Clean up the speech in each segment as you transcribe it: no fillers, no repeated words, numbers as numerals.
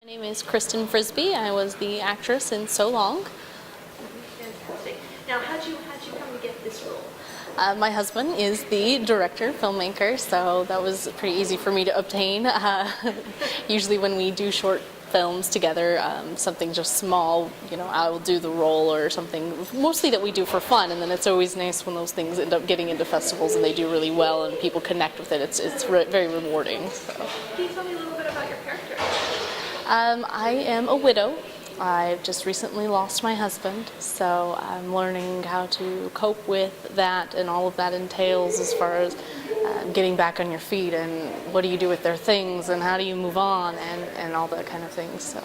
My name is Kristin Frisby. I was the actress in So Long. Fantastic. Now, how'd you come to get this role? My husband is the director, filmmaker, so that was pretty easy for me to obtain. Usually when we do short films together, something just small, I will do the role or something, mostly that we do for fun, and then it's always nice when those things end up getting into festivals and they do really well and people connect with it. It's very rewarding. So. Can you tell me a little bit about your character? I am a widow. I've just recently lost my husband, so I'm learning how to cope with that and all of that entails as far as getting back on your feet and what do you do with their things and how do you move on and all that kind of things. So.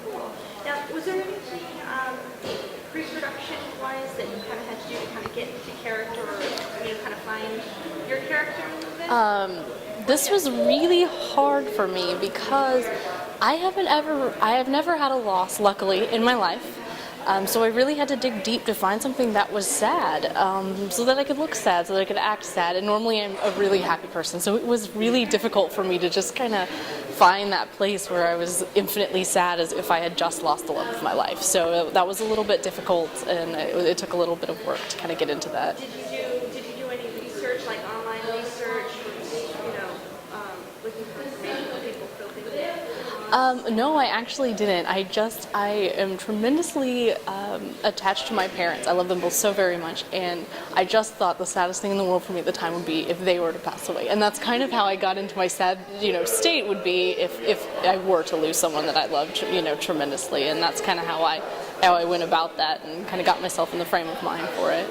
Cool. Now, was there anything pre-production-wise that you kind of had to do to kind of get into character or kind of find your character a little bit? This was really hard for me because I have never had a loss, luckily, in my life. So I really had to dig deep to find something that was sad, so that I could look sad, so that I could act sad. And normally I'm a really happy person, so it was really difficult for me to just kind of find that place where I was infinitely sad as if I had just lost the love of my life. So that was a little bit difficult, and it took a little bit of work to kind of get into that. Did you do any research, like online research, looking for information on people feel things? No, I actually didn't. I am tremendously attached to my parents. I love them both so very much, and I just thought the saddest thing in the world for me at the time would be if they were to pass away. And that's kind of how I got into my sad, state would be if I were to lose someone that I loved, tremendously. And that's kind of how I went about that and kind of got myself in the frame of mind for it.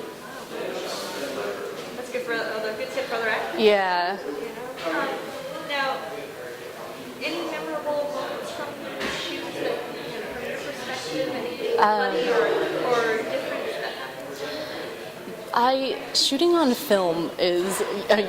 That's good for a good tip for other actors. Yeah. Now, any memorable moments from the shoot that, from your perspective, anything funny or different that happens? Shooting on film is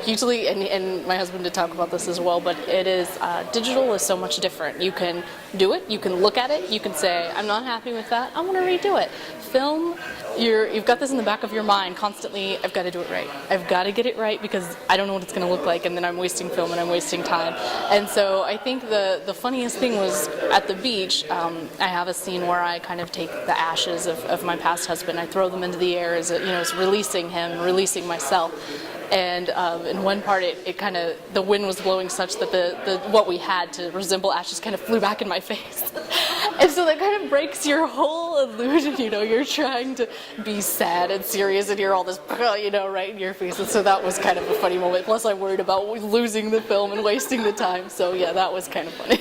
usually, and my husband did talk about this as well, but it is, digital is so much different. You can do it, you can look at it, you can say, I'm not happy with that, I want to redo it. Film, you've got this in the back of your mind constantly, I've got to do it right. I've got to get it right because I don't know what it's going to look like, and then I'm wasting film and I'm wasting time. And so I think the funniest thing was at the beach, I have a scene where I kind of take the ashes of my past husband, I throw them into the air as it's releasing him, releasing myself. And in one part, it kind of, the wind was blowing such that the what we had to resemble ashes kind of flew back in my face. And so that kind of breaks your whole illusion, you're trying to be sad and serious and you're all this, right in your face. And so that was kind of a funny moment. Plus I worried about losing the film and wasting the time. So yeah, that was kind of funny.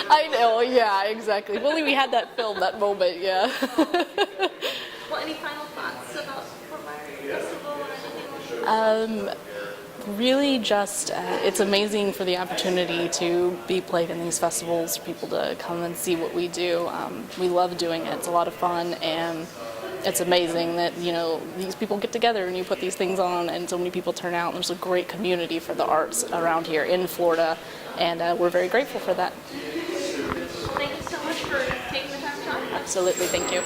I know, yeah, exactly. If only we had that film, that moment, yeah. Well, any final thoughts about Fort Myers Festival or anything like that? Really just, it's amazing for the opportunity to be played in these festivals, for people to come and see what we do. We love doing it. It's a lot of fun, and it's amazing that, these people get together and you put these things on and so many people turn out. There's a great community for the arts around here in Florida, and we're very grateful for that. Thank you so much for taking the time to talk. Absolutely, thank you.